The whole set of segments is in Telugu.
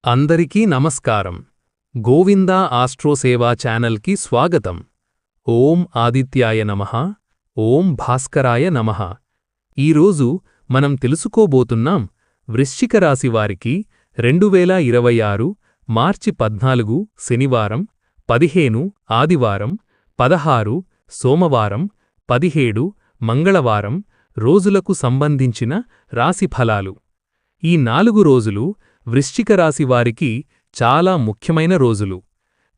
అందరికీ నమస్కారం. గోవిందా ఆస్ట్రోసేవా ఛానల్కి స్వాగతం. ఓం ఆదిత్యాయ నమః. ఓం భాస్కరాయ నమః. ఈరోజు మనం తెలుసుకోబోతున్నాం వృశ్చిక రాశి వారికి 2026 మార్చి 14 శనివారం, 15 ఆదివారం, 16 సోమవారం, 17 మంగళవారం రోజులకు సంబంధించిన రాశి ఫలాలు. ఈ 4 రోజులు వృశ్చిక రాశి వారికి చాలా ముఖ్యమైన రోజులు.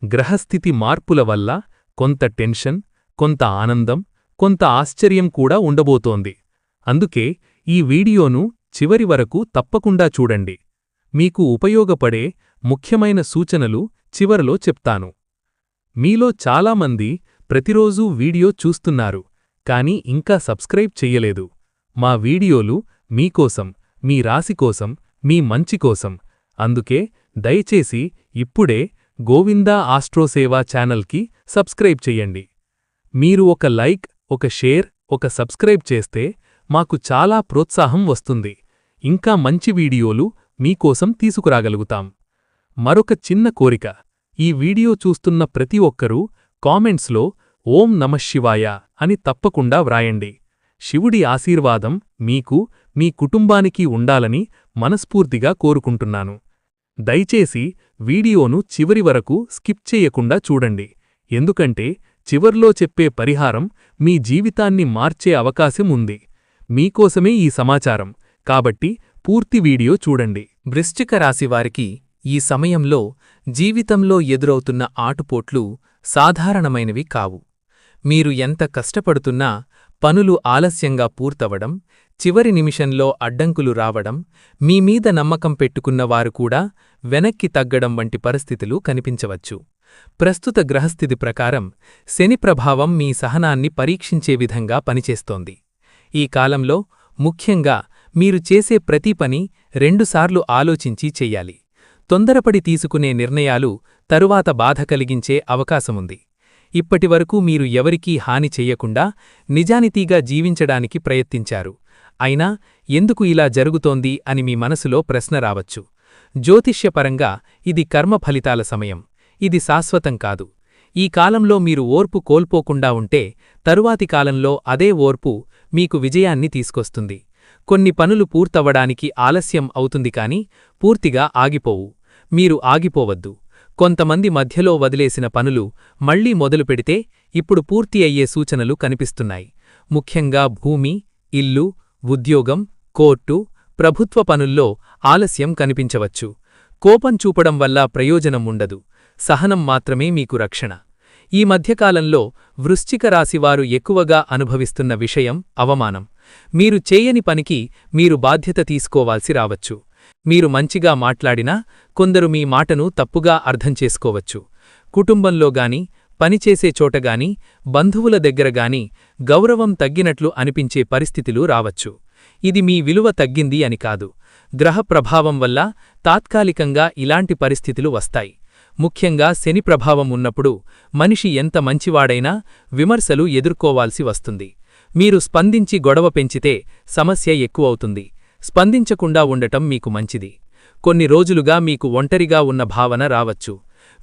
గ్రహస్థితి మార్పుల వల్ల కొంత టెన్షన్, కొంత ఆనందం, కొంత ఆశ్చర్యం కూడా ఉండబోతోంది. అందుకే ఈ వీడియోను చివరి వరకు తప్పకుండా చూడండి. మీకు ఉపయోగపడే ముఖ్యమైన సూచనలు చివరలో చెప్తాను. మీలో చాలామంది ప్రతిరోజూ వీడియో చూస్తున్నారు, కానీ ఇంకా సబ్స్క్రైబ్ చెయ్యలేదు. మా వీడియోలు మీకోసం, మీ రాశి కోసం, మీ మంచి కోసం. అందుకే దయచేసి ఇప్పుడే గోవిందా ఆస్ట్రోసేవా ఛానల్కి సబ్స్క్రైబ్ చెయ్యండి. మీరు ఒక లైక్, ఒక షేర్, ఒక సబ్స్క్రైబ్ చేస్తే మాకు చాలా ప్రోత్సాహం వస్తుంది. ఇంకా మంచి వీడియోలు మీకోసం తీసుకురాగలుగుతాం. మరొక చిన్న కోరిక, ఈ వీడియో చూస్తున్న ప్రతి ఒక్కరూ కామెంట్స్లో ఓం నమఃశివాయ అని తప్పకుండా వ్రాయండి. శివుడి ఆశీర్వాదం మీకు, మీ కుటుంబానికి ఉండాలని మనస్ఫూర్తిగా కోరుకుంటున్నాను. దయచేసి వీడియోను చివరి వరకు స్కిప్ చేయకుండా చూడండి, ఎందుకంటే చివర్లో చెప్పే పరిహారం మీ జీవితాన్ని మార్చే అవకాశం ఉంది. మీకోసమే ఈ సమాచారం, కాబట్టి పూర్తి వీడియో చూడండి. వృశ్చిక రాశివారికి ఈ సమయంలో జీవితంలో ఎదురవుతున్న ఆటుపోట్లు సాధారణమైనవి కావు. మీరు ఎంత కష్టపడుతున్నా పనులు ఆలస్యంగా పూర్తవడం, చివరి నిమిషంలో అడ్డంకులు రావడం, మీమీద నమ్మకం పెట్టుకున్నవారు కూడా వెనక్కి తగ్గడం వంటి పరిస్థితులు కనిపించవచ్చు. ప్రస్తుత గ్రహస్థితి ప్రకారం శని ప్రభావం మీ సహనాన్ని పరీక్షించే విధంగా పనిచేస్తోంది. ఈ కాలంలో ముఖ్యంగా మీరు చేసే ప్రతి పని రెండుసార్లు ఆలోచించి చెయ్యాలి. తొందరపడి తీసుకునే నిర్ణయాలు తరువాత బాధ కలిగించే అవకాశముంది. ఇప్పటివరకు మీరు ఎవరికీ హాని చెయ్యకుండా నిజానితీగా జీవించడానికి ప్రయత్నించారు. అయినా ఎందుకు ఇలా జరుగుతోంది అని మీ మనసులో ప్రశ్న రావచ్చు. జ్యోతిష్యపరంగా ఇది కర్మ ఫలితాల సమయం. ఇది శాశ్వతం కాదు. ఈ కాలంలో మీరు ఓర్పు కోల్పోకుండా ఉంటే తరువాతి కాలంలో అదే ఓర్పు మీకు విజయాన్ని తీసుకొస్తుంది. కొన్ని పనులు పూర్తవడానికి ఆలస్యం అవుతుంది కాని పూర్తిగా ఆగిపోవు. మీరు ఆగిపోవద్దు. కొంతమంది మధ్యలో వదిలేసిన పనులు మళ్లీ మొదలుపెడితే ఇప్పుడు పూర్తి అయ్యే సూచనలు కనిపిస్తున్నాయి. ముఖ్యంగా భూమి, ఇల్లు, ఉద్యోగం, కోర్టు, ప్రభుత్వ పనుల్లో ఆలస్యం కనిపించవచ్చు. కోపం చూపడం వల్ల ప్రయోజనం ఉండదు. సహనం మాత్రమే మీకు రక్షణ. ఈ మధ్యకాలంలో వృశ్చిక రాశివారు ఎక్కువగా అనుభవిస్తున్న విషయం అవమానం. మీరు చేయని పనికి మీరు బాధ్యత తీసుకోవాల్సి రావచ్చు. మీరు మంచిగా మాట్లాడినా కొందరు మీ మాటను తప్పుగా అర్థం చేసుకోవచ్చు. కుటుంబంలోగాని, పనిచేసే చోటగాని, బంధువుల దగ్గరగాని గౌరవం తగ్గినట్లు అనిపించే పరిస్థితులు రావచ్చు. ఇది మీ విలువ తగ్గింది అని కాదు. గ్రహ ప్రభావం వల్ల తాత్కాలికంగా ఇలాంటి పరిస్థితులు వస్తాయి. ముఖ్యంగా శని ప్రభావం ఉన్నప్పుడు మనిషి ఎంత మంచివాడైనా విమర్శలు ఎదుర్కోవాల్సి వస్తుంది. మీరు స్పందించి గొడవ పెంచితే సమస్య ఎక్కువవుతుంది. స్పందించకుండా ఉండటం మీకు మంచిది. కొన్ని రోజులుగా మీకు ఒంటరిగా ఉన్న భావన రావచ్చు.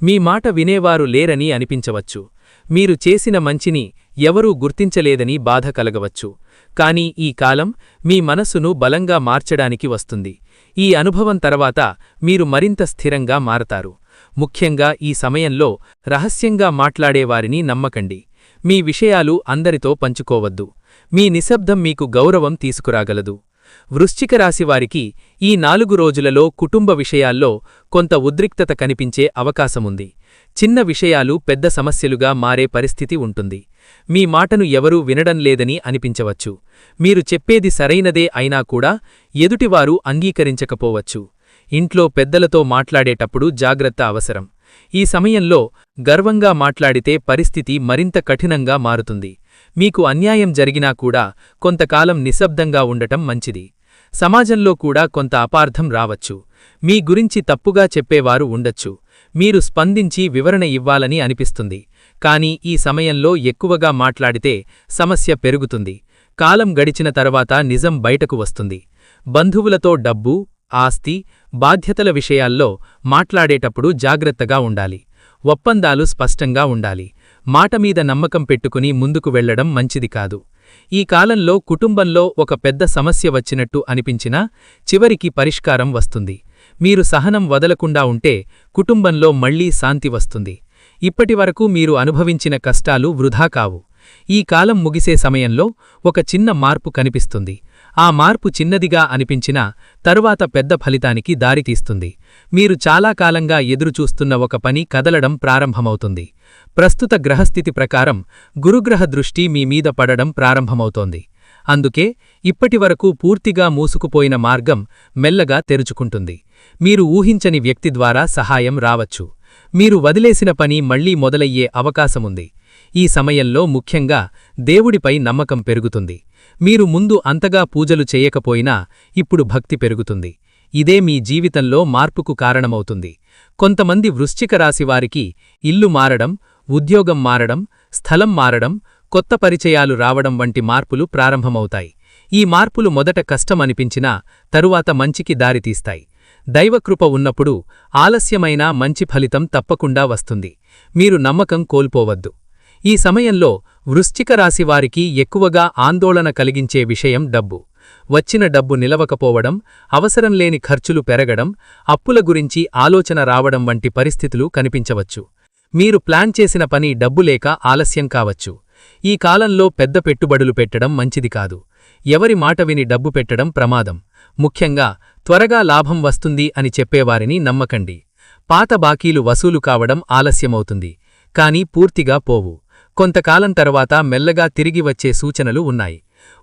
మీ మాట వినేవారు లేరని అనిపించవచ్చు. మీరు చేసిన మంచిని ఎవరూ గుర్తించలేదని బాధ కలగవచ్చు. కానీ ఈ కాలం మీ మనస్సును బలంగా మార్చడానికి వస్తుంది. ఈ అనుభవం తర్వాత మీరు మరింత స్థిరంగా మారతారు. ముఖ్యంగా ఈ సమయంలో రహస్యంగా మాట్లాడేవారిని నమ్మకండి. మీ విషయాలు అందరితో పంచుకోవద్దు. మీ నిశ్శబ్దం మీకు గౌరవం తీసుకురాగలదు. వృశ్చిక రాశివారికి ఈ 4 రోజులలో కుటుంబ విషయాల్లో కొంత ఉద్రిక్తత కనిపించే అవకాశముంది. చిన్న విషయాలు పెద్ద సమస్యలుగా మారే పరిస్థితి ఉంటుంది. మీ మాటను ఎవరూ వినడం లేదని అనిపించవచ్చు. మీరు చెప్పేది సరైనదే అయినా కూడా ఎదుటివారు అంగీకరించకపోవచ్చు. ఇంట్లో పెద్దలతో మాట్లాడేటప్పుడు జాగ్రత్త అవసరం. ఈ సమయంలో గర్వంగా మాట్లాడితే పరిస్థితి మరింత కఠినంగా మారుతుంది. మీకు అన్యాయం జరిగినా కూడా కొంతకాలం నిశ్శబ్దంగా ఉండటం మంచిది. సమాజంలో కూడా కొంత అపార్థం రావచ్చు. మీ గురించి తప్పుగా చెప్పేవారు ఉండొచ్చు. మీరు స్పందించి వివరణ ఇవ్వాలని అనిపిస్తుంది. కానీ ఈ సమయంలో ఎక్కువగా మాట్లాడితే సమస్య పెరుగుతుంది. కాలం గడిచిన తర్వాత నిజం బయటకు వస్తుంది. బంధువులతో డబ్బు, ఆస్తి, బాధ్యతల విషయాల్లో మాట్లాడేటప్పుడు జాగ్రత్తగా ఉండాలి. ఒప్పందాలు స్పష్టంగా ఉండాలి. మాటమీద నమ్మకం పెట్టుకుని ముందుకు వెళ్లడం మంచిది కాదు. ఈ కాలంలో కుటుంబంలో ఒక పెద్ద సమస్య వచ్చినట్టు అనిపించినా చివరికి పరిష్కారం వస్తుంది. మీరు సహనం వదలకుండా ఉంటే కుటుంబంలో మళ్లీ శాంతి వస్తుంది. ఇప్పటివరకు మీరు అనుభవించిన కష్టాలు వృధా కావు. ఈ కాలం ముగిసే సమయంలో ఒక చిన్న మార్పు కనిపిస్తుంది. ఆ మార్పు చిన్నదిగా అనిపించినా తరువాత పెద్ద ఫలితానికి దారితీస్తుంది. మీరు చాలా కాలంగా ఎదురుచూస్తున్న ఒక పని కదలడం ప్రారంభమవుతుంది. ప్రస్తుత గ్రహస్థితి ప్రకారం గురుగ్రహ దృష్టి మీ మీద పడడం ప్రారంభమవుతోంది. అందుకే ఇప్పటివరకు పూర్తిగా మూసుకుపోయిన మార్గం మెల్లగా తెరుచుకుంటుంది. మీరు ఊహించని వ్యక్తి ద్వారా సహాయం రావచ్చు. మీరు వదిలేసిన పని మళ్లీ మొదలయ్యే అవకాశముంది. ఈ సమయంలో ముఖ్యంగా దేవుడిపై నమ్మకం పెరుగుతుంది. మీరు ముందు అంతగా పూజలు చేయకపోయినా ఇప్పుడు భక్తి పెరుగుతుంది. ఇదే మీ జీవితంలో మార్పుకు కారణమవుతుంది. కొంతమంది వృశ్చిక రాశివారికి ఇల్లు మారడం, ఉద్యోగం మారడం, స్థలం మారడం, కొత్త పరిచయాలు రావడం వంటి మార్పులు ప్రారంభమవుతాయి. ఈ మార్పులు మొదట కష్టమనిపించినా తరువాత మంచికి దారితీస్తాయి. దైవకృప ఉన్నప్పుడు ఆలస్యమైనా మంచి ఫలితం తప్పకుండా వస్తుంది. మీరు నమ్మకం కోల్పోవద్దు. ఈ సమయంలో వృశ్చిక రాశివారికి ఎక్కువగా ఆందోళన కలిగించే విషయం డబ్బు. వచ్చిన డబ్బు నిలవకపోవడం, అవసరం లేని ఖర్చులు పెరగడం, అప్పుల గురించి ఆలోచన రావడం వంటి పరిస్థితులు కనిపించవచ్చు. మీరు ప్లాన్ చేసిన పని డబ్బు లేక ఆలస్యం కావచ్చు. ఈ కాలంలో పెద్ద పెట్టుబడులు పెట్టడం మంచిది కాదు. ఎవరి మాట విని డబ్బు పెట్టడం ప్రమాదం. ముఖ్యంగా త్వరగా లాభం వస్తుంది అని చెప్పేవారిని నమ్మకండి. పాత బాకీలు వసూలు కావడం ఆలస్యమవుతుంది, కానీ పూర్తిగా పోవు. కొంతకాలం తర్వాత మెల్లగా తిరిగి వచ్చే సూచనలు ఉన్నాయి.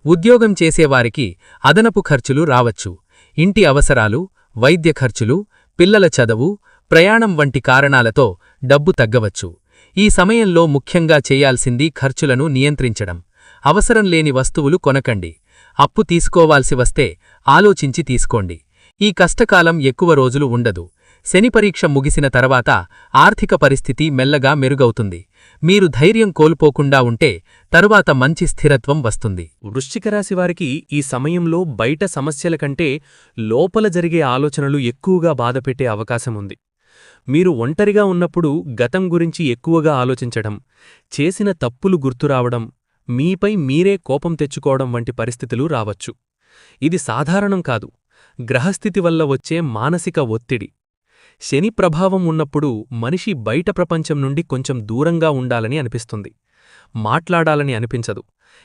ఉద్యోగం చేసేవారికి అదనపు ఖర్చులు రావచ్చు. ఇంటి అవసరాలు, వైద్య ఖర్చులు, పిల్లల చదువు, ప్రయాణం వంటి కారణాలతో డబ్బు తగ్గవచ్చు. ఈ సమయంలో ముఖ్యంగా చేయాల్సింది ఖర్చులను నియంత్రించడం. అవసరం లేని వస్తువులు కొనకండి. అప్పు తీసుకోవాల్సి వస్తే ఆలోచించి తీసుకోండి. ఈ కష్టకాలం ఎక్కువ రోజులు ఉండదు. శని పరీక్ష ముగిసిన తర్వాత ఆర్థిక పరిస్థితి మెల్లగా మెరుగవుతుంది. మీరు ధైర్యం కోల్పోకుండా ఉంటే తరువాత మంచి స్థిరత్వం వస్తుంది. వృశ్చిక రాశివారికి ఈ సమయంలో బయట సమస్యల కంటే లోపల జరిగే ఆలోచనలు ఎక్కువగా బాధపెట్టే అవకాశముంది. మీరు ఒంటరిగా ఉన్నప్పుడు గతం గురించి ఎక్కువగా ఆలోచించడం, చేసిన తప్పులు గుర్తురావడం, మీపై మీరే కోపం తెచ్చుకోవడం వంటి పరిస్థితులు రావచ్చు. ఇది సాధారణం కాదు. గ్రహస్థితి వల్ల వచ్చే మానసిక ఒత్తిడి. శని ప్రభావం ఉన్నప్పుడు మనిషి బయట ప్రపంచం నుండి కొంచెం దూరంగా ఉండాలని అనిపిస్తుంది. మాట్లాడాలని అనిపించదు.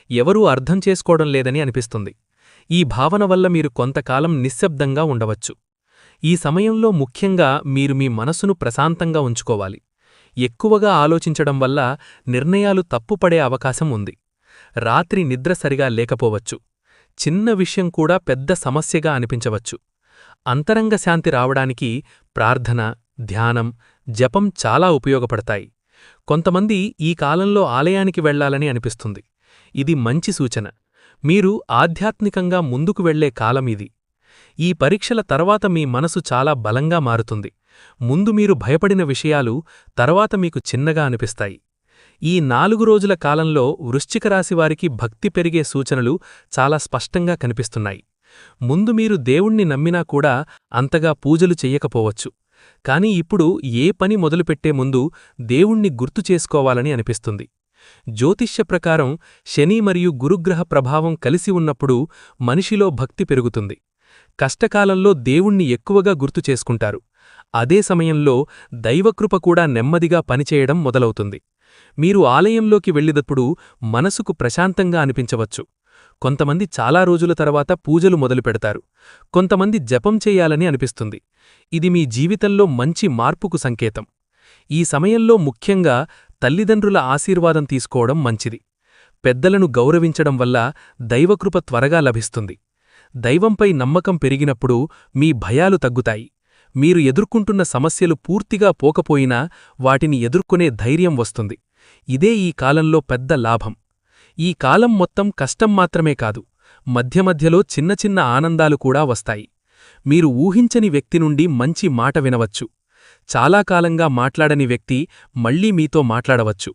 ఎవరూ అర్థం చేసుకోవడం లేదని అనిపిస్తుంది. ఈ భావన వల్ల మీరు కొంతకాలం నిశ్శబ్దంగా ఉండవచ్చు. ఈ సమయంలో ముఖ్యంగా మీరు మీ మనసును ప్రశాంతంగా ఉంచుకోవాలి. ఎక్కువగా ఆలోచించడం వల్ల నిర్ణయాలు తప్పుపడే అవకాశం ఉంది. రాత్రి నిద్ర సరిగా లేకపోవచ్చు. చిన్న విషయం కూడా పెద్ద సమస్యగా అనిపించవచ్చు. అంతరంగ శాంతి రావడానికి ప్రార్థన, ధ్యానం, జపం చాలా ఉపయోగపడతాయి. కొంతమంది ఈ కాలంలో ఆలయానికి వెళ్లాలని అనిపిస్తుంది. ఇది మంచి సూచన. మీరు ఆధ్యాత్మికంగా ముందుకు వెళ్లే కాలం ఇది. ఈ పరీక్షల తర్వాత మీ మనసు చాలా బలంగా మారుతుంది. ముందు మీరు భయపడిన విషయాలు తర్వాత మీకు చిన్నగా అనిపిస్తాయి. ఈ 4 రోజుల కాలంలో వృశ్చిక రాశివారికి భక్తి పెరిగే సూచనలు చాలా స్పష్టంగా కనిపిస్తున్నాయి. ముందు మీరు దేవుణ్ణి నమ్మినా కూడా అంతగా పూజలు చెయ్యకపోవచ్చు. కాని ఇప్పుడు ఏ పని మొదలుపెట్టే ముందు దేవుణ్ణి గుర్తు చేసుకోవాలని అనిపిస్తుంది. జ్యోతిష్య ప్రకారం శని మరియు గురుగ్రహ ప్రభావం కలిసి ఉన్నప్పుడు మనిషిలో భక్తి పెరుగుతుంది. కష్టకాలంలో దేవుణ్ణి ఎక్కువగా గుర్తు చేసుకుంటారు. అదే సమయంలో దైవకృప కూడా నెమ్మదిగా పనిచేయడం మొదలవుతుంది. మీరు ఆలయంలోకి వెళ్ళినప్పుడు మనసుకు ప్రశాంతంగా అనిపించవచ్చు. కొంతమంది చాలా రోజుల తర్వాత పూజలు మొదలుపెడతారు. కొంతమంది జపం చేయాలని అనిపిస్తుంది. ఇది మీ జీవితంలో మంచి మార్పుకు సంకేతం. ఈ సమయంలో ముఖ్యంగా తల్లిదండ్రుల ఆశీర్వాదం తీసుకోవడం మంచిది. పెద్దలను గౌరవించడం వల్ల దైవకృప త్వరగా లభిస్తుంది. దైవంపై నమ్మకం పెరిగినప్పుడు మీ భయాలు తగ్గుతాయి. మీరు ఎదుర్కొంటున్న సమస్యలు పూర్తిగా పోకపోయినా వాటిని ఎదుర్కొనే ధైర్యం వస్తుంది. ఇదే ఈ కాలంలో పెద్ద లాభం. ఈ కాలం మొత్తం కష్టం మాత్రమే కాదు, మధ్య మధ్యలో చిన్న చిన్న ఆనందాలు కూడా వస్తాయి. మీరు ఊహించని వ్యక్తి నుండి మంచి మాట వినవచ్చు. చాలా కాలంగా మాట్లాడని వ్యక్తి మళ్లీ మీతో మాట్లాడవచ్చు.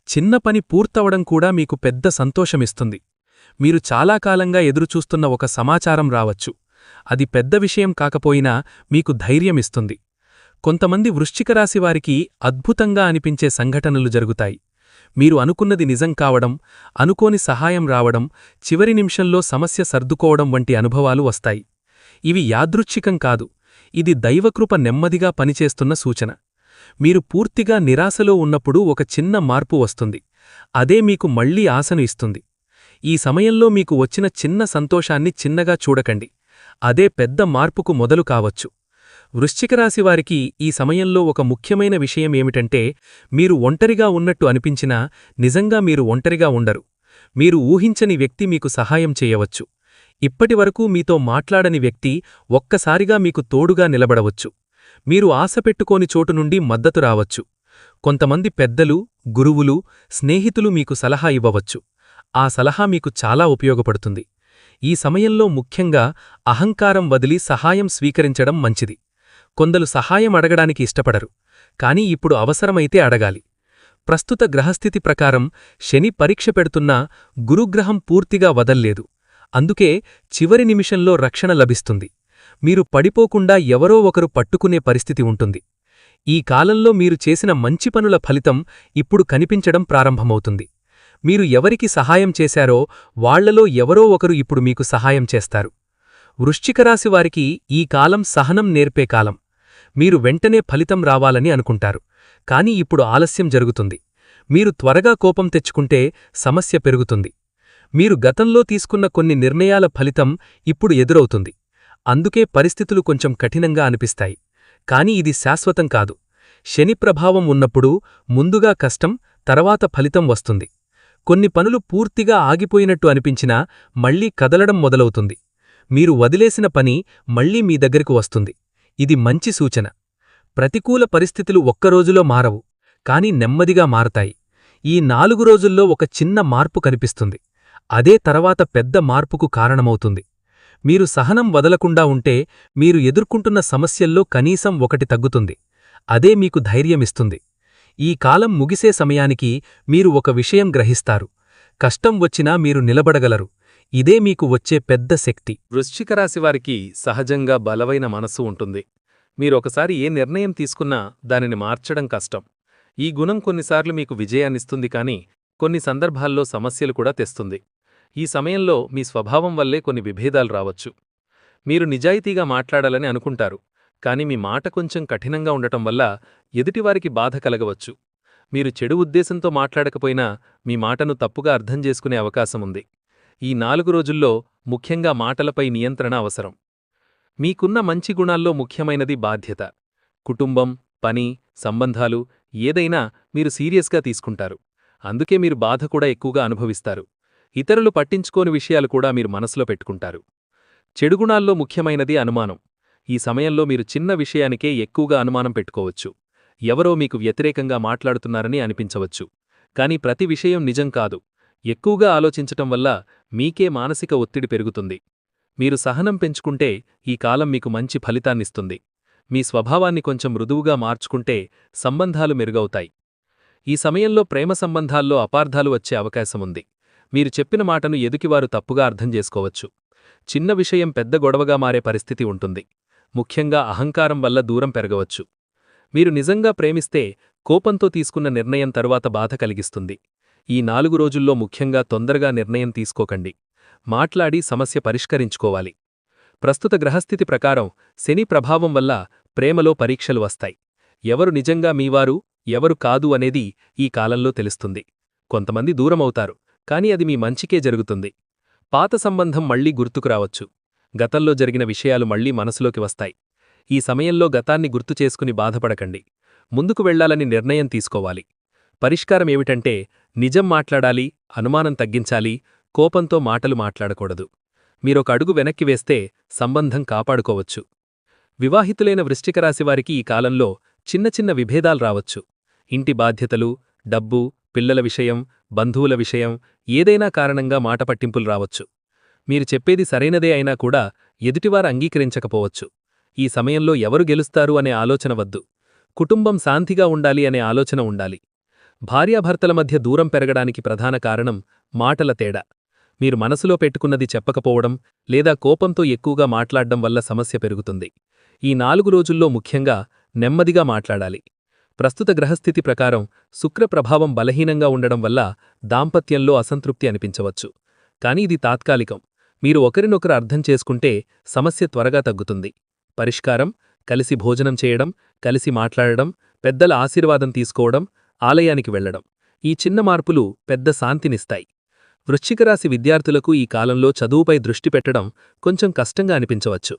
చిన్న పని పూర్తవడం కూడా మీకు పెద్ద సంతోషమిస్తుంది. మీరు చాలా కాలంగా ఎదురుచూస్తున్న ఒక సమాచారం రావచ్చు. అది పెద్ద విషయం కాకపోయినా మీకు ధైర్యమిస్తుంది. కొంతమంది వృశ్చిక రాశి వారికి అద్భుతంగా అనిపించే సంఘటనలు జరుగుతాయి. మీరు అనుకున్నది నిజం కావడం, అనుకోని సహాయం రావడం, చివరి నిమిషంలో సమస్య సర్దుకోవడం వంటి అనుభవాలు వస్తాయి. ఇవి యాదృచ్ఛికం కాదు, ఇది దైవకృప నెమ్మదిగా పనిచేస్తున్న సూచన. మీరు పూర్తిగా నిరాశలో ఉన్నప్పుడు ఒక చిన్న మార్పు వస్తుంది. అదే మీకు మళ్లీ ఆశను ఇస్తుంది. ఈ సమయంలో మీకు వచ్చిన చిన్న సంతోషాన్ని చిన్నగా చూడకండి. అదే పెద్ద మార్పుకు మొదలు కావచ్చు. వృశ్చికరాశి వారికి ఈ సమయంలో ఒక ముఖ్యమైన విషయం ఏమిటంటే, మీరు ఒంటరిగా ఉన్నట్టు అనిపించినా నిజంగా మీరు ఒంటరిగా ఉండరు. మీరు ఊహించని వ్యక్తి మీకు సహాయం చేయవచ్చు. ఇప్పటివరకు మీతో మాట్లాడని వ్యక్తి ఒక్కసారిగా మీకు తోడుగా నిలబడవచ్చు. మీరు ఆశపెట్టుకోని చోటు నుండి మద్దతు రావచ్చు. కొంతమంది పెద్దలు, గురువులు, స్నేహితులు మీకు సలహా ఇవ్వవచ్చు. ఆ సలహా మీకు చాలా ఉపయోగపడుతుంది. ఈ సమయంలో ముఖ్యంగా అహంకారం వదిలి సహాయం స్వీకరించడం మంచిది. కొందరు సహాయం అడగడానికి ఇష్టపడరు, కానీ ఇప్పుడు అవసరమైతే అడగాలి. ప్రస్తుత గ్రహస్థితి ప్రకారం శని పరీక్ష పెడుతున్నా గురుగ్రహం పూర్తిగా వదల్లేదు. అందుకే చివరి నిమిషంలో రక్షణ లభిస్తుంది. మీరు పడిపోకుండా ఎవరో ఒకరు పట్టుకునే పరిస్థితి ఉంటుంది. ఈ కాలంలో మీరు చేసిన మంచి పనుల ఫలితం ఇప్పుడు కనిపించడం ప్రారంభమవుతుంది. మీరు ఎవరికి సహాయం చేశారో వాళ్లలో ఎవరో ఒకరు ఇప్పుడు మీకు సహాయం చేస్తారు. వృశ్చికరాశి వారికి ఈ కాలం సహనం నేర్పే కాలం. మీరు వెంటనే ఫలితం రావాలని అనుకుంటారు, కానీ ఇప్పుడు ఆలస్యం జరుగుతుంది. మీరు త్వరగా కోపం తెచ్చుకుంటే సమస్య పెరుగుతుంది. మీరు గతంలో తీసుకున్న కొన్ని నిర్ణయాల ఫలితం ఇప్పుడు ఎదురవుతుంది. అందుకే పరిస్థితులు కొంచెం కఠినంగా అనిపిస్తాయి. కాని ఇది శాశ్వతం కాదు. శని ప్రభావం ఉన్నప్పుడు ముందుగా కష్టం, తర్వాత ఫలితం వస్తుంది. కొన్ని పనులు పూర్తిగా ఆగిపోయినట్టు అనిపించినా మళ్లీ కదలడం మొదలవుతుంది. మీరు వదిలేసిన పని మళ్లీ మీ దగ్గరకు వస్తుంది. ఇది మంచి సూచన. ప్రతికూల పరిస్థితులు ఒక్కరోజులో మారవు, కాని నెమ్మదిగా మారతాయి. ఈ 4 రోజుల్లో ఒక చిన్న మార్పు కనిపిస్తుంది. అదే తర్వాత పెద్ద మార్పుకు కారణమవుతుంది. మీరు సహనం వదలకుండా ఉంటే మీరు ఎదుర్కొంటున్న సమస్యల్లో కనీసం ఒకటి తగ్గుతుంది. అదే మీకు ధైర్యమిస్తుంది. ఈ కాలం ముగిసే సమయానికి మీరు ఒక విషయం గ్రహిస్తారు. కష్టం వచ్చినా మీరు నిలబడగలరు. ఇదే మీకు వచ్చే పెద్ద శక్తి. వృశ్చికరాశివారికి సహజంగా బలమైన మనసు ఉంటుంది. మీరొకసారి ఏ నిర్ణయం తీసుకున్నా దానిని మార్చడం కష్టం. ఈ గుణం కొన్నిసార్లు మీకు విజయాన్నిస్తుంది, కానీ కొన్ని సందర్భాల్లో సమస్యలు కూడా తెస్తుంది. ఈ సమయంలో మీ స్వభావం వల్లే కొన్ని విభేదాలు రావచ్చు. మీరు నిజాయితీగా మాట్లాడాలని అనుకుంటారు, కాని మీ మాట కొంచెం కఠినంగా ఉండటం వల్ల ఎదుటివారికి బాధ కలగవచ్చు. మీరు చెడు ఉద్దేశంతో మాట్లాడకపోయినా మీ మాటను తప్పుగా అర్థం చేసుకునే అవకాశముంది. ఈ 4 రోజుల్లో ముఖ్యంగా మాటలపై నియంత్రణ అవసరం. మీకున్న మంచి గుణాల్లో ముఖ్యమైనది బాధ్యత. కుటుంబం, పని, సంబంధాలు ఏదైనా మీరు సీరియస్గా తీసుకుంటారు. అందుకే మీరు బాధ కూడా ఎక్కువగా అనుభవిస్తారు. ఇతరులు పట్టించుకోని విషయాలు కూడా మీరు మనసులో పెట్టుకుంటారు. చెడుగుణాల్లో ముఖ్యమైనది అనుమానం. ఈ సమయంలో మీరు చిన్న విషయానికే ఎక్కువగా అనుమానం పెట్టుకోవచ్చు. ఎవరో మీకు వ్యతిరేకంగా మాట్లాడుతున్నారని అనిపించవచ్చు. కాని ప్రతి విషయం నిజం కాదు. ఎక్కువగా ఆలోచించటం వల్ల మీకే మానసిక ఒత్తిడి పెరుగుతుంది. మీరు సహనం పెంచుకుంటే ఈ కాలం మీకు మంచి ఫలితాన్నిస్తుంది. మీ స్వభావాన్ని కొంచెం మృదువుగా మార్చుకుంటే సంబంధాలు మెరుగవుతాయి. ఈ సమయంలో ప్రేమ సంబంధాల్లో అపార్థాలు వచ్చే అవకాశముంది. మీరు చెప్పిన మాటను ఎదుటివారు తప్పుగా అర్థం చేసుకోవచ్చు. చిన్న విషయం పెద్ద గొడవగా మారే పరిస్థితి ఉంటుంది. ముఖ్యంగా అహంకారం వల్ల దూరం పెరగవచ్చు. మీరు నిజంగా ప్రేమిస్తే కోపంతో తీసుకున్న నిర్ణయం తరువాత బాధ కలిగిస్తుంది. ఈ 4 రోజుల్లో ముఖ్యంగా తొందరగా నిర్ణయం తీసుకోకండి. మాట్లాడి సమస్య పరిష్కరించుకోవాలి. ప్రస్తుత గ్రహస్థితి ప్రకారం శని ప్రభావం వల్ల ప్రేమలో పరీక్షలు వస్తాయి. ఎవరు నిజంగా మీవారు, ఎవరు కాదు అనేది ఈ కాలంలో తెలుస్తుంది. కొంతమంది దూరమవుతారు, కాని అది మీ మంచికే జరుగుతుంది. పాత సంబంధం మళ్లీ గుర్తుకురావచ్చు. గతంలో జరిగిన విషయాలు మళ్లీ మనసులోకి వస్తాయి. ఈ సమయంలో గతాన్ని గుర్తు చేసుకుని బాధపడకండి. ముందుకు వెళ్లాలని నిర్ణయం తీసుకోవాలి. పరిష్కారమేమిటంటే నిజం మాట్లాడాలి, అనుమానం తగ్గించాలి, కోపంతో మాటలు మాట్లాడకూడదు. మీరొక అడుగు వెనక్కి వేస్తే సంబంధం కాపాడుకోవచ్చు. వివాహితులైన వృశ్చికరాశివారికి ఈ కాలంలో చిన్న చిన్న విభేదాలు రావచ్చు. ఇంటి బాధ్యతలు, డబ్బు, పిల్లల విషయం, బంధువుల విషయం ఏదైనా కారణంగా మాటపట్టింపులు రావచ్చు. మీరు చెప్పేది సరైనదే అయినా కూడా ఎదుటివారు అంగీకరించకపోవచ్చు. ఈ సమయంలో ఎవరు గెలుస్తారు అనే ఆలోచన వద్దు. కుటుంబం శాంతిగా ఉండాలి అనే ఆలోచన ఉండాలి. భార్యాభర్తల మధ్య దూరం పెరగడానికి ప్రధాన కారణం మాటల తేడా. మీరు మనసులో పెట్టుకున్నది చెప్పకపోవడం లేదా కోపంతో ఎక్కువగా మాట్లాడ్డం వల్ల సమస్య పెరుగుతుంది. ఈ 4 రోజుల్లో ముఖ్యంగా నెమ్మదిగా మాట్లాడాలి. ప్రస్తుత గ్రహస్థితి ప్రకారం శుక్ర ప్రభావం బలహీనంగా ఉండడం వల్ల దాంపత్యంలో అసంతృప్తి అనిపించవచ్చు. కానీ ఇది తాత్కాలికం. మీరు ఒకరినొకరు అర్థం చేసుకుంటే సమస్య త్వరగా తగ్గుతుంది. పరిష్కారం: కలిసి భోజనం చేయడం, కలిసి మాట్లాడడం, పెద్దల ఆశీర్వాదం తీసుకోవడం, ఆలయానికి వెళ్లడం. ఈ చిన్న మార్పులు పెద్ద శాంతినిస్తాయి. వృశ్చికరాశి విద్యార్థులకు ఈ కాలంలో చదువుపై దృష్టి పెట్టడం కొంచెం కష్టంగా అనిపించవచ్చు.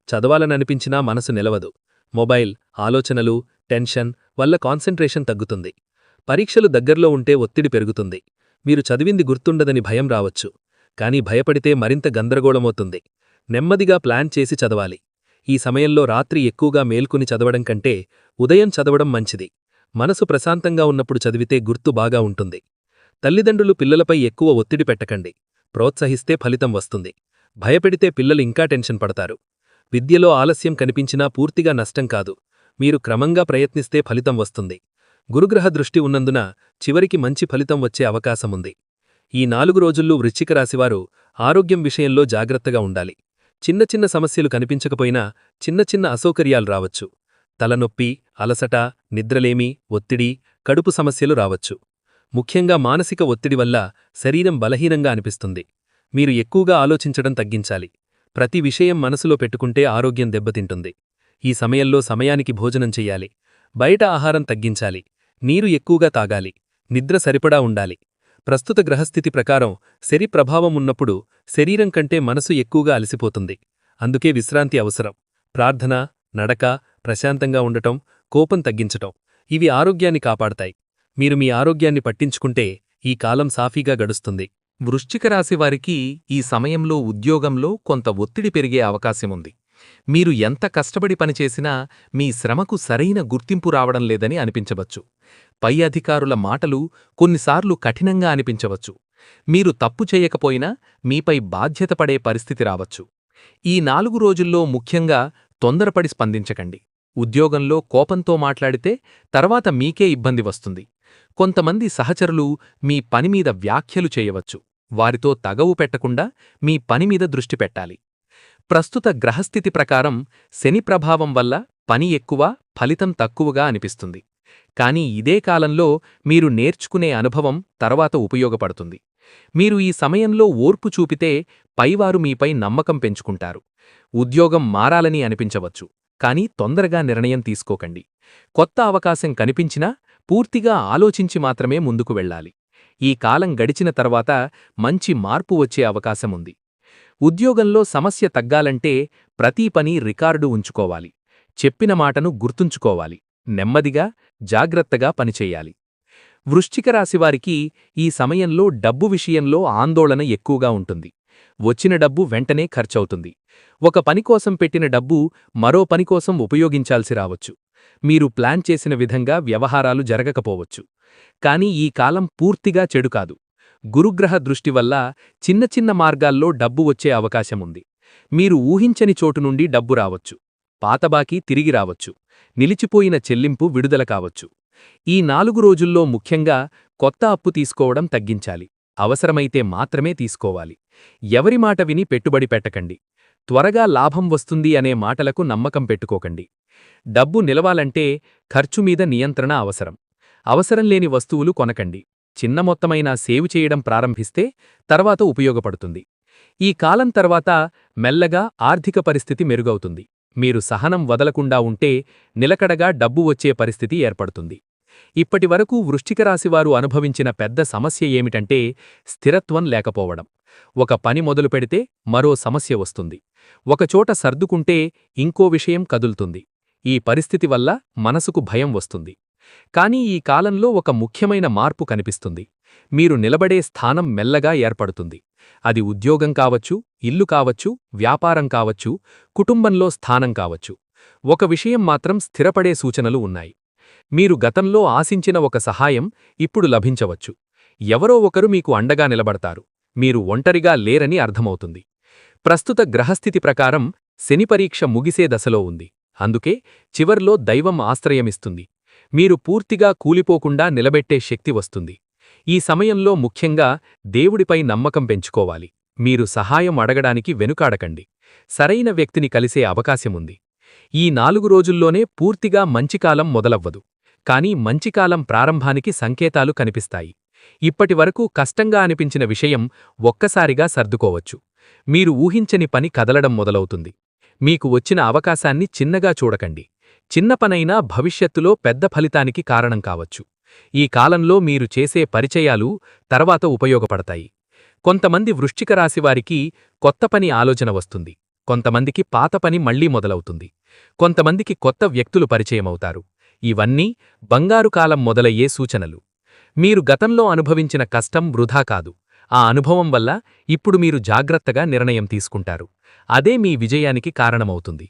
చదవాలననిపించినా మనసు నిలవదు. మొబైల్, ఆలోచనలు, టెన్షన్ వల్ల కాన్సంట్రేషన్ తగ్గుతుంది. పరీక్షలు దగ్గర్లో ఉంటే ఒత్తిడి పెరుగుతుంది. మీరు చదివింది గుర్తుండదని భయం రావచ్చు. కానీ భయపడితే మరింత గందరగోళమవుతుంది. నెమ్మదిగా ప్లాన్ చేసి చదవాలి. ఈ సమయంలో రాత్రి ఎక్కువగా మేల్కొని చదవడం కంటే ఉదయం చదవడం మంచిది. మనసు ప్రశాంతంగా ఉన్నప్పుడు చదివితే గుర్తు బాగా ఉంటుంది. తల్లిదండ్రులు పిల్లలపై ఎక్కువ ఒత్తిడి పెట్టకండి. ప్రోత్సహిస్తే ఫలితం వస్తుంది. భయపెడితే పిల్లలు ఇంకా టెన్షన్ పడతారు. విద్యలో ఆలస్యం కనిపించినా పూర్తిగా నష్టం కాదు. మీరు క్రమంగా ప్రయత్నిస్తే ఫలితం వస్తుంది. గురుగ్రహ దృష్టి ఉన్నందున చివరికి మంచి ఫలితం వచ్చే అవకాశముంది. ఈ 4 రోజుల్లో వృశ్చిక రాశివారు ఆరోగ్యం విషయంలో జాగ్రత్తగా ఉండాలి. చిన్న చిన్న సమస్యలు కనిపించకపోయినా చిన్న చిన్న అసౌకర్యాలు రావచ్చు. తలనొప్పి, అలసట, నిద్రలేమి, ఒత్తిడి, కడుపు సమస్యలు రావచ్చు. ముఖ్యంగా మానసిక ఒత్తిడి వల్ల శరీరం బలహీనంగా అనిపిస్తుంది. మీరు ఎక్కువగా ఆలోచించడం తగ్గించాలి. ప్రతి విషయం మనసులో పెట్టుకుంటే ఆరోగ్యం దెబ్బతింటుంది. ఈ సమయంలో సమయానికి భోజనం చెయ్యాలి. బయట ఆహారం తగ్గించాలి. నీరు ఎక్కువగా తాగాలి. నిద్ర సరిపడా ఉండాలి. ప్రస్తుత గ్రహస్థితి ప్రకారం శని ప్రభావం ఉన్నప్పుడు శరీరం కంటే మనసు ఎక్కువగా అలసిపోతుంది. అందుకే విశ్రాంతి అవసరం. ప్రార్థన, నడక, ప్రశాంతంగా ఉండటం, కోపం తగ్గించటం ఇవి ఆరోగ్యాన్ని కాపాడతాయి. మీరు మీ ఆరోగ్యాన్ని పట్టించుకుంటే ఈ కాలం సాఫీగా గడుస్తుంది. వృశ్చిక రాశివారికి ఈ సమయంలో ఉద్యోగంలో కొంత ఒత్తిడి పెరిగే అవకాశముంది. మీరు ఎంత కష్టపడి పనిచేసినా మీ శ్రమకు సరైన గుర్తింపు రావడం లేదని అనిపించవచ్చు. పై అధికారుల మాటలు కొన్నిసార్లు కఠినంగా అనిపించవచ్చు. మీరు తప్పు చేయకపోయినా మీపై బాధ్యత పడే పరిస్థితి రావచ్చు. ఈ 4 రోజుల్లో ముఖ్యంగా తొందరపడి స్పందించకండి. ఉద్యోగంలో కోపంతో మాట్లాడితే తర్వాత మీకే ఇబ్బంది వస్తుంది. కొంతమంది సహచరులు మీ పనిమీద వ్యాఖ్యలు చేయవచ్చు. వారితో తగవు పెట్టకుండా మీ పనిమీద దృష్టి పెట్టాలి. ప్రస్తుత గ్రహస్థితి ప్రకారం శని ప్రభావం వల్ల పని ఎక్కువ, ఫలితం తక్కువగా అనిపిస్తుంది. కానీ ఇదే కాలంలో మీరు నేర్చుకునే అనుభవం తర్వాత ఉపయోగపడుతుంది. మీరు ఈ సమయంలో ఓర్పు చూపితే పైవారు మీపై నమ్మకం పెంచుకుంటారు. ఉద్యోగం మారాలని అనిపించవచ్చు. కానీ తొందరగా నిర్ణయం తీసుకోకండి. కొత్త అవకాశం కనిపించినా పూర్తిగా ఆలోచించి మాత్రమే ముందుకు వెళ్ళాలి. ఈ కాలం గడిచిన తర్వాత మంచి మార్పు వచ్చే అవకాశముంది. ఉద్యోగంలో సమస్య తగ్గాలంటే ప్రతీ పని రికార్డు ఉంచుకోవాలి. చెప్పిన మాటను గుర్తుంచుకోవాలి. నెమ్మదిగా, జాగ్రత్తగా పనిచెయ్యాలి. వృశ్చిక రాశివారికి ఈ సమయంలో డబ్బు విషయంలో ఆందోళన ఎక్కువగా ఉంటుంది. వచ్చిన డబ్బు వెంటనే ఖర్చవుతుంది. ఒక పనికోసం పెట్టిన డబ్బు మరో పనికోసం ఉపయోగించాల్సి రావచ్చు. మీరు ప్లాన్ చేసిన విధంగా వ్యవహారాలు జరగకపోవచ్చు. కానీ ఈ కాలం పూర్తిగా చెడు కాదు. గురుగ్రహ దృష్టి వల్ల చిన్న చిన్న మార్గాల్లో డబ్బు వచ్చే అవకాశముంది. మీరు ఊహించని చోటు నుండి డబ్బు రావచ్చు. పాతబాకీ తిరిగి రావచ్చు. నిలిచిపోయిన చెల్లింపు విడుదల కావచ్చు. ఈ 4 రోజుల్లో ముఖ్యంగా కొత్త అప్పు తీసుకోవడం తగ్గించాలి. అవసరమైతే మాత్రమే తీసుకోవాలి. ఎవరి మాట విని పెట్టుబడి పెట్టకండి. త్వరగా లాభం వస్తుంది అనే మాటలకు నమ్మకం పెట్టుకోకండి. డబ్బు నిలవాలంటే ఖర్చుమీద నియంత్రణ అవసరం. అవసరం లేని వస్తువులు కొనకండి. చిన్న మొత్తమైనా సేవ్ చేయడం ప్రారంభిస్తే తర్వాత ఉపయోగపడుతుంది. ఈ కాలం తర్వాత మెల్లగా ఆర్థిక పరిస్థితి మెరుగవుతుంది. మీరు సహనం వదలకుండా ఉంటే నిలకడగా డబ్బు వచ్చే పరిస్థితి ఏర్పడుతుంది. ఇప్పటివరకు వృశ్చిక రాశివారు అనుభవించిన పెద్ద సమస్య ఏమిటంటే స్థిరత్వం లేకపోవడం. ఒక పని మొదలు పెడితే మరో సమస్య వస్తుంది. ఒకచోట సర్దుకుంటే ఇంకో విషయం కదులుతుంది. ఈ పరిస్థితి వల్ల మనసుకు భయం వస్తుంది. కానీ ఈ కాలంలో ఒక ముఖ్యమైన మార్పు కనిపిస్తుంది. మీరు నిలబడే స్థానం మెల్లగా ఏర్పడుతుంది. అది ఉద్యోగం కావచ్చు, ఇల్లు కావచ్చు, వ్యాపారం కావచ్చు, కుటుంబంలో స్థానం కావచ్చు. ఒక విషయం మాత్రం స్థిరపడే సూచనలు ఉన్నాయి. మీరు గతంలో ఆశించిన ఒక సహాయం ఇప్పుడు లభించవచ్చు. ఎవరో ఒకరు మీకు అండగా నిలబడతారు. మీరు ఒంటరిగా లేరని అర్థమవుతుంది. ప్రస్తుత గ్రహస్థితి ప్రకారం శని పరీక్ష ముగిసే దశలో ఉంది. అందుకే చివర్లో దైవం ఆశ్రయమిస్తుంది. మీరు పూర్తిగా కూలిపోకుండా నిలబెట్టే శక్తి వస్తుంది. ఈ సమయంలో ముఖ్యంగా దేవుడిపై నమ్మకం పెంచుకోవాలి. మీరు సహాయం అడగడానికి వెనుకాడకండి. సరైన వ్యక్తిని కలిసే అవకాశముంది. ఈ 4 రోజుల్లోనే పూర్తిగా మంచికాలం మొదలవ్వదు. కానీ మంచికాలం ప్రారంభానికి సంకేతాలు కనిపిస్తాయి. ఇప్పటివరకు కష్టంగా అనిపించిన విషయం ఒక్కసారిగా సర్దుకోవచ్చు. మీరు ఊహించని పని కదలడం మొదలవుతుంది. మీకు వచ్చిన అవకాశాన్ని చిన్నగా చూడకండి. చిన్న పనైనా భవిష్యత్తులో పెద్ద ఫలితానికి కారణం కావచ్చు. ఈ కాలంలో మీరు చేసే పరిచయాలు తర్వాత ఉపయోగపడతాయి. కొంతమంది వృశ్చిక రాశివారికి కొత్త పని ఆలోచన వస్తుంది. కొంతమందికి పాత పని మళ్లీ మొదలవుతుంది. కొంతమందికి కొత్త వ్యక్తులు పరిచయమవుతారు. ఇవన్నీ బంగారు కాలం మొదలయ్యే సూచనలు. మీరు గతంలో అనుభవించిన కష్టం వృధా కాదు. ఆ అనుభవం వల్ల ఇప్పుడు మీరు జాగ్రత్తగా నిర్ణయం తీసుకుంటారు. అదే మీ విజయానికి కారణమవుతుంది.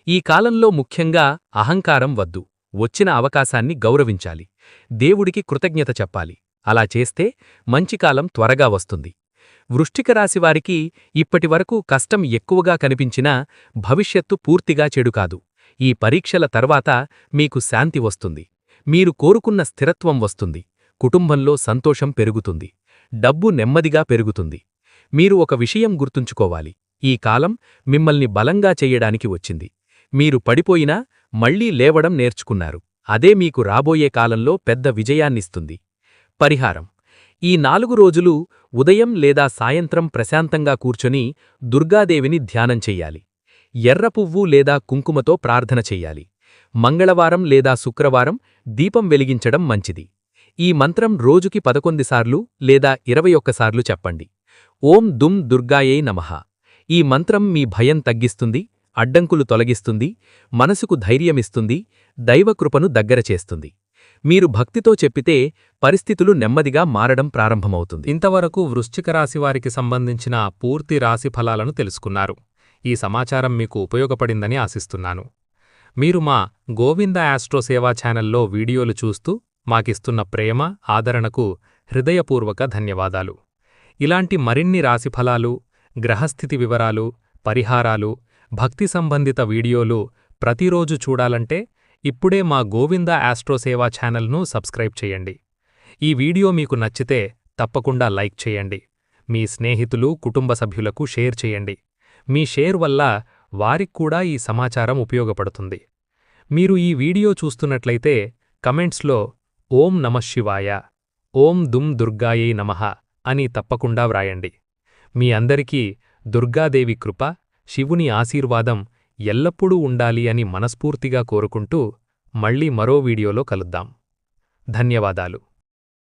ఈ కాలంలో ముఖ్యంగా అహంకారం వద్దు. వచ్చిన అవకాశాన్ని గౌరవించాలి. దేవుడికి కృతజ్ఞత చెప్పాలి. అలా చేస్తే మంచికాలం త్వరగా వస్తుంది. వృశ్చిక రాశివారికి ఇప్పటివరకు కష్టం ఎక్కువగా కనిపించినా భవిష్యత్తు పూర్తిగా చెడు కాదు. ఈ పరీక్షల తర్వాత మీకు శాంతి వస్తుంది. మీరు కోరుకున్న స్థిరత్వం వస్తుంది. కుటుంబంలో సంతోషం పెరుగుతుంది. డబ్బు నెమ్మదిగా పెరుగుతుంది. మీరు ఒక విషయం గుర్తుంచుకోవాలి. ఈ కాలం మిమ్మల్ని బలంగా చెయ్యడానికి వచ్చింది. మీరు పడిపోయినా మళ్లీ లేవడం నేర్చుకున్నారు. అదే మీకు రాబోయే కాలంలో పెద్ద విజయాన్నిస్తుంది. పరిహారం: ఈ 4 రోజులు ఉదయం లేదా సాయంత్రం ప్రశాంతంగా కూర్చొని దుర్గాదేవిని ధ్యానం చెయ్యాలి. ఎర్ర పువ్వు లేదా కుంకుమతో ప్రార్థన చెయ్యాలి. మంగళవారం లేదా శుక్రవారం దీపం వెలిగించడం మంచిది. ఈ మంత్రం రోజుకి 11 సార్లు లేదా 21 సార్లు చెప్పండి. ఓం దుమ్ దుర్గాయై నమః. ఈ మంత్రం మీ భయం తగ్గిస్తుంది, అడ్డంకులు తొలగిస్తుంది, మనసుకు ధైర్యమిస్తుంది, దైవకృపను దగ్గర చేస్తుంది. మీరు భక్తితో చెప్పితే పరిస్థితులు నెమ్మదిగా మారడం ప్రారంభమవుతుంది. ఇంతవరకు వృశ్చిక రాశివారికి సంబంధించిన పూర్తి రాశి ఫలాలను తెలుసుకున్నారు. ఈ సమాచారం మీకు ఉపయోగపడిందని ఆశిస్తున్నాను. మీరు మా గోవింద ఆస్ట్రో సేవా ఛానల్లో వీడియోలు చూస్తూ మాకిస్తున్న ప్రేమ, ఆదరణకు హృదయపూర్వక ధన్యవాదాలు. ఇలాంటి మరిన్ని రాశిఫలాలు, గ్రహస్థితి వివరాలు, పరిహారాలు, భక్తి సంబంధిత వీడియోలు ప్రతిరోజు చూడాలంటే ఇప్పుడే మా గోవింద ఆస్ట్రో సేవా ఛానల్ను సబ్స్క్రైబ్ చేయండి. ఈ వీడియో మీకు నచ్చితే తప్పకుండా లైక్ చేయండి. మీ స్నేహితులు, కుటుంబ సభ్యులకు షేర్ చేయండి. మీ షేర్ వల్ల వారిక్కూడా ఈ సమాచారం ఉపయోగపడుతుంది. మీరు ఈ వీడియో చూస్తున్నట్లయితే కమెంట్స్లో ఓం నమఃశివాయ, ఓం దుమ్ దుర్గాయై నమః అని తప్పకుండా వ్రాయండి. మీ అందరికీ దుర్గాదేవి కృప, శివుని ఆశీర్వాదం ఎల్లప్పుడూ ఉండాలి అని మనస్ఫూర్తిగా కోరుకుంటూ మళ్ళీ మరో వీడియోలో కలుద్దాం. ధన్యవాదాలు.